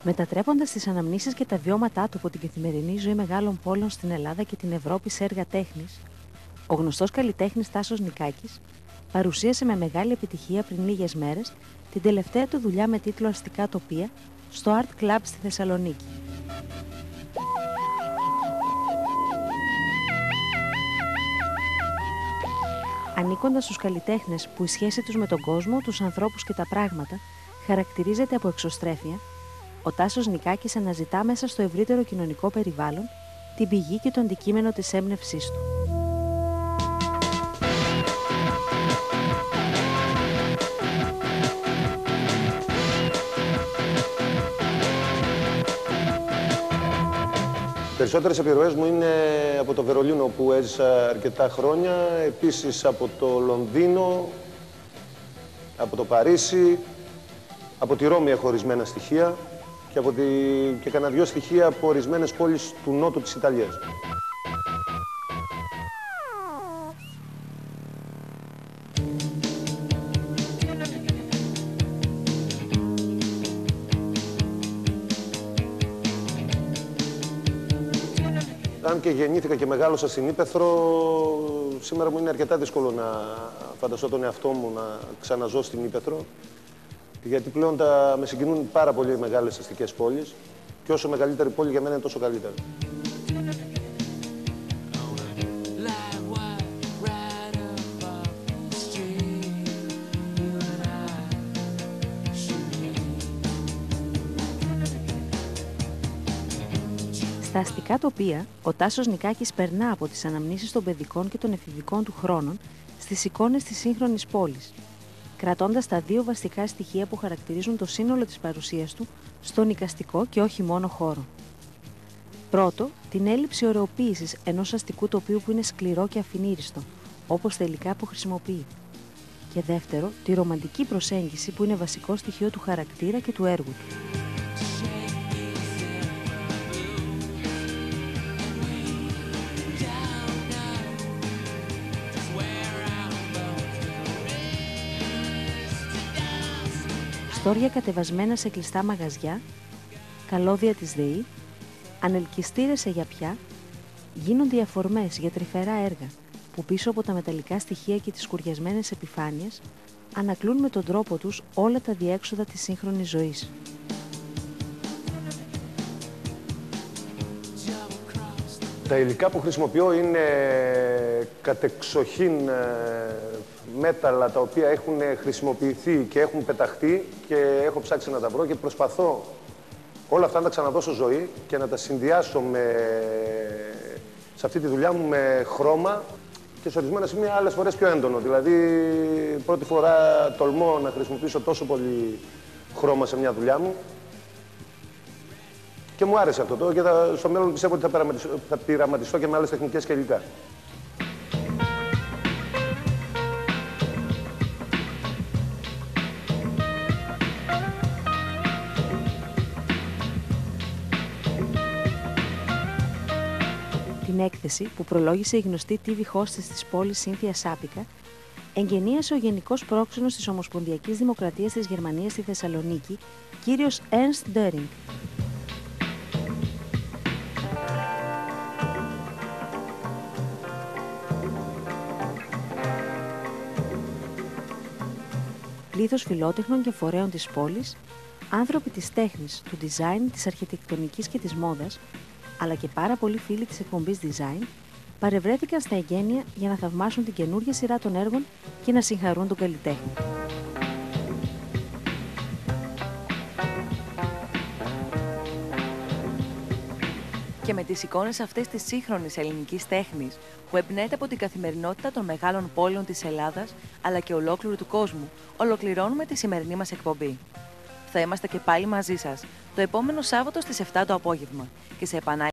Μετατρέποντας τις αναμνήσεις και τα βιώματά του από την καθημερινή ζωή μεγάλων πόλεων στην Ελλάδα και την Ευρώπη σε έργα τέχνης, ο γνωστός καλλιτέχνης Τάσος Νικάκης παρουσίασε με μεγάλη επιτυχία πριν λίγες μέρες την τελευταία του δουλειά με τίτλο «Αστικά τοπία» στο Art Club στη Θεσσαλονίκη. Ανήκοντας στους καλλιτέχνες που η σχέση τους με τον κόσμο, τους ανθρώπους και τα πράγματα χαρακτηρίζεται από εξωστρέφεια, ο Τάσος Νικάκης αναζητά μέσα στο ευρύτερο κοινωνικό περιβάλλον την πηγή και το αντικείμενο της έμπνευσής του. Οι περισσότερες επιρροές μου είναι από το Βερολίνο που έζησα αρκετά χρόνια, επίσης από το Λονδίνο, από το Παρίσι, από τη Ρώμη έχω ορισμένα στοιχεία και κανένα δυο στοιχεία από ορισμένες πόλεις του νότου της Ιταλίας. Αν και γεννήθηκα και μεγάλωσα στην Ύπαιθρο, σήμερα μου είναι αρκετά δύσκολο να φανταστώ τον εαυτό μου να ξαναζώ στην Ύπαιθρο. Γιατί πλέον με συγκινούν πάρα πολύ μεγάλες αστικές πόλεις και όσο μεγαλύτερη πόλη για μένα είναι τόσο καλύτερα. Στα αστικά τοπία, ο Τάσος Νικάκης περνά από τις αναμνήσεις των παιδικών και των εφηβικών του χρόνων στις εικόνες της σύγχρονης πόλης, κρατώντας τα δύο βασικά στοιχεία που χαρακτηρίζουν το σύνολο της παρουσίας του στον εικαστικό και όχι μόνο χώρο. Πρώτο, την έλλειψη ωρεοποίησης ενός αστικού τοπίου που είναι σκληρό και αφηνήριστο, όπως τελικά αποχρησιμοποιεί. Και δεύτερο, τη ρομαντική προσέγγιση που είναι βασικό στοιχείο του χαρακτήρα και του έργου του. Στόρια κατεβασμένα σε κλειστά μαγαζιά, καλώδια της ΔΕΗ, ανελκυστήρες σε γιαπιά, γίνονται οι αφορμές για τρυφερά έργα που πίσω από τα μεταλλικά στοιχεία και τις σκουριασμένες επιφάνειες ανακλούν με τον τρόπο τους όλα τα διέξοδα της σύγχρονης ζωής. Τα υλικά που χρησιμοποιώ είναι κατεξοχήν μέταλλα τα οποία έχουν χρησιμοποιηθεί και έχουν πεταχτεί και έχω ψάξει να τα βρω και προσπαθώ όλα αυτά να τα ξαναδώσω ζωή και να τα συνδυάσω σε αυτή τη δουλειά μου με χρώμα και σε ορισμένα σημεία άλλες φορές πιο έντονο. Δηλαδή, πρώτη φορά τολμώ να χρησιμοποιήσω τόσο πολύ χρώμα σε μια δουλειά μου και μου άρεσε αυτό και στο μέλλον πιστεύω ότι θα πειραματιστώ και με άλλες τεχνικές και υλικά. Την έκθεση που προλόγησε η γνωστή TV hostess της πόλης Σύνθια Σάπικα, εγγενίασε ο Γενικός Πρόξενος της Ομοσπονδιακής Δημοκρατίας της Γερμανίας στη Θεσσαλονίκη, κύριος Ernst Döring. Πλήθος φιλότεχνων και φορέων της πόλης, άνθρωποι της τέχνης, του design, της αρχιτεκτονικής και της μόδας, αλλά και πάρα πολλοί φίλοι της εκπομπής Design, παρευρέθηκαν στα εγγένεια για να θαυμάσουν την καινούργια σειρά των έργων και να συγχαρούν τον καλλιτέχνη. Και με τις εικόνες αυτές της σύγχρονης ελληνικής τέχνης, που εμπνέεται από την καθημερινότητα των μεγάλων πόλεων της Ελλάδας, αλλά και ολόκληρου του κόσμου, ολοκληρώνουμε τη σημερινή μας εκπομπή. Θα είμαστε και πάλι μαζί σας το επόμενο Σάββατο στις 7 το απόγευμα και σε επανάληψη